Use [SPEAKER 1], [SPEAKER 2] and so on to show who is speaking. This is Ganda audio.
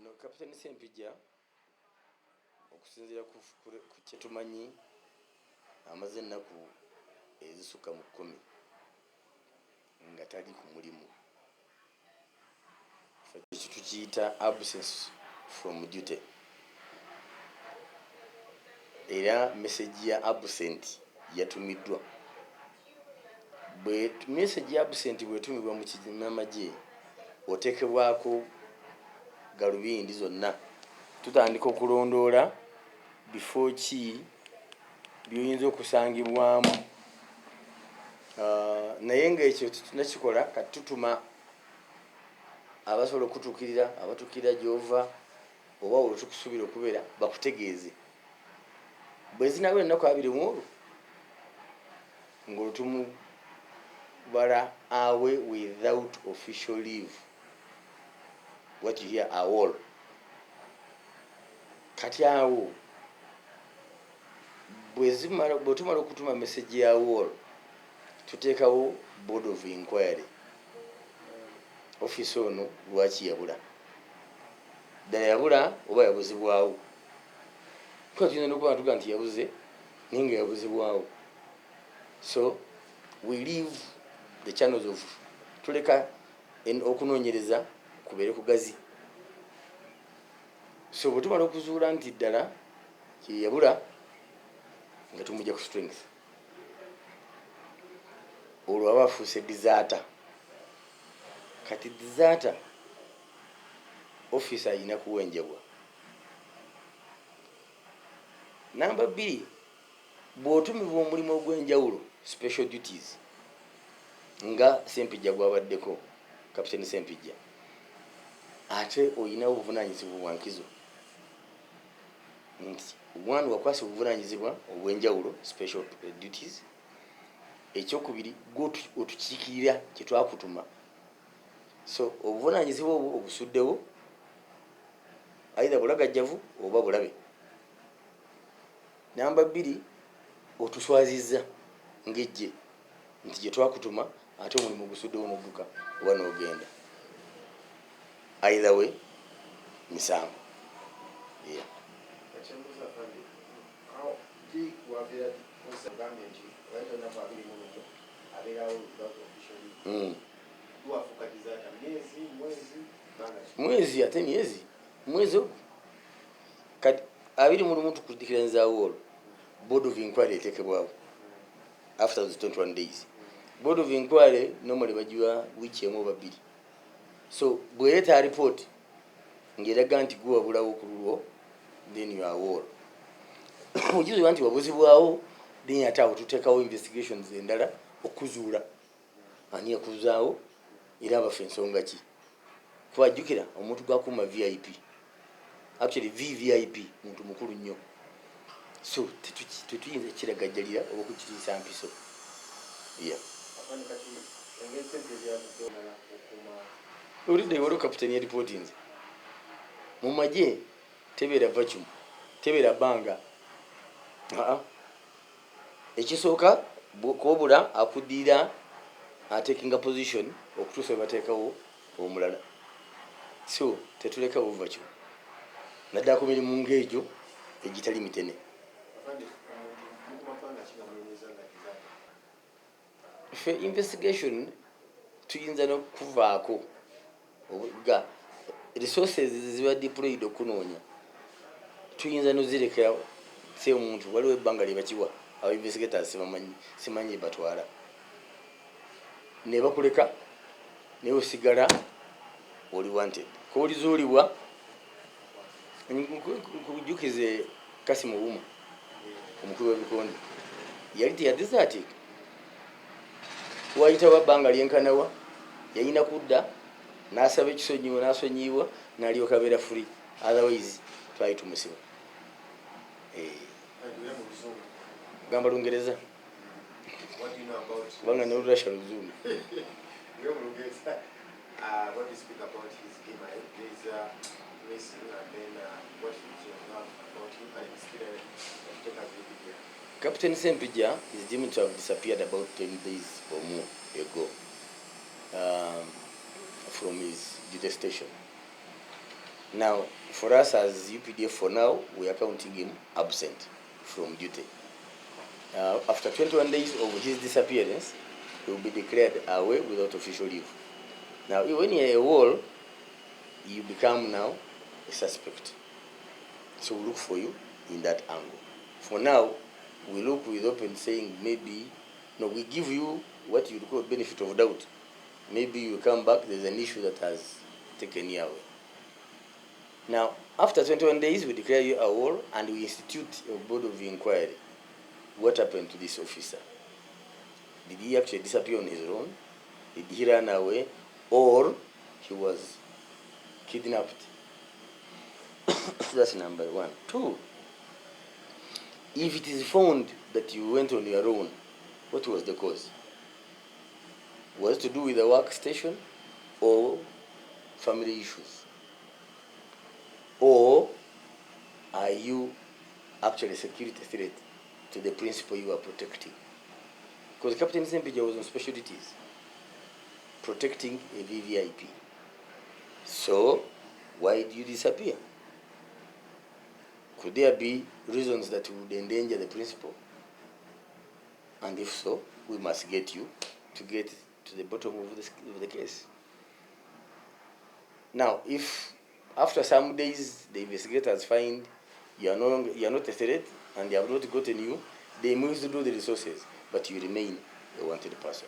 [SPEAKER 1] No Kapiteni Ssempijja okusinziira ku kyetumanyi amaze ennaku ezisukka mu 10 nga tali ku mulimu. Tukiyita absence from duty, era message ya absent yatumiddwa. Message ya absent bwetumibwa mu kinnamagye oteekebwako galubindi zonna, tutandika okulondoola before ki by'oyinza okusangibwamu. Naye ng'ekyo tunakikola kati tutuma abasobola okutuukirira abatuukirira gy'ova oba olwo tukusuubira okubeera bakutegeeze bwe zinaaba ennaku 23 ng'olwo tumubala awe without official leave, what you hear AWOL. Kati awo bwe tumala okutuma message ya AWOL tuteekawo board of inquiry. Office ono lwaki yabula, ddala yabula oba yabuzibwawo? Kuba tuyinza n'okuba tuga nti yabuze naye nga yabuzibwawo. So we leave the channels of, tuleka okunoonyereza kubeere kugazi. So bwe tumala okuzuula nti ddala yeyabula nga tumujja ku strength, olwo aba afuuse disaster. Kati disaster officer ayina kuwenjebwa. Namba 2, bw'otumibwa omulimu ogw'enjawulo, special duties, nga Ssempijja gwabaddeko, Kapiteni Ssempijja, ate oyinawo obuvunaanyizibwa bwa nkizo nti one wakwasa obuvunaanyizibwa obw'enjawulo, special duties. Ekyokubiri gwe otukiikirira kye twakutuma. So obuvunaanyizibwa obwo obusuddewo either bulagajjavu oba bulabe. Namba 2, otuswazizza ng'ejje nti gye twakutuma ate omulimu gusuddewo n'odduka oba n'ogenda. Either way misango. Yeah. Mwezi ate mwezi ogwo kati 21 tukuddikiriza AWOL, board of inquiry eteekebwawo after those 21 days. Board of inquiry normally bagiwa wiiki emu oba 2. So bw'ereeta report ng'eraga nti gwe wabulawo ku lulwo, then you are AWOL. Ogizuula nti wabuzibwawo, then ate awo tuteekawo investigations endala okuzuula ani yakuzaawo era abafa ensonga ki. Kuba jjukira omuntu gwakuuma VIP, actually VVIP muntu mukulu nnyo. So tetuyinza kiragajjalira oba okukiriisa mpiso. Olidde waliwo kapiteni yeripotinze mu magye tebeera vacuum, tebeera bbanga. Ekisooka kwobula akuddiira atakinga position okutuusa bateekawo omulala. So tetulekawo vacuum naddala ku mirimu ng'egyo egitali mitene. Ffe investigation tuyinza n'okuvaako ga resources ziba deployed okunoonya, tuyinza n'ozirekera si omuntu waliwo ebbanga lye bakiwa aba investigators simanyi batwala ne bakuleka naye osigala oli wanted. Kolizuulibwa nkujjukize Kasimu Ouma omukulu w'ebikonde yali teyadesert, wayitawo ebbanga lyenkanawa yalina kudda n'asaba ekisonyiwo n'asonyiibwa n'alyoka abeera free, otherwise twali tumusiba. Gamba Lungereza kubanga ne Russia Luzungu.
[SPEAKER 2] What do you speak about his game? There's racing and then what is your love about him and his experience of take us with you?
[SPEAKER 1] Captain Ssempijja is deemed to have disappeared about 10 days or more ago. from his duty station. Now, for us as UPDF, for now, we are counting him absent from duty. After 21 days of his disappearance, he will be declared away without official leave. Now, when you're a wall, you become now a suspect. So we look for you in that angle. For now, we look with open saying maybe, no, we give you what you call benefit of doubt. Maybe you come back, there's an issue that has taken you away. Now, after 21 days, we declare you a wall and we institute a board of inquiry. What happened to this officer? Did he actually disappear on his own? Did he run away? Or he was kidnapped? That's number one. Two, if it is found that you went on your own, what was the cause? Was it to do with the workstation or family issues? Or are you actually a security threat to the principal you are protecting? Because Captain Sempija was on special duties, protecting a VVIP. So, why did you disappear? Could there be reasons that would endanger the principal? And if so, we must get you to get to the bottom of the case. Now, if after some days the investigators find you are not a threat and they have not gotten you, they move to do the resources, but you remain a wanted person.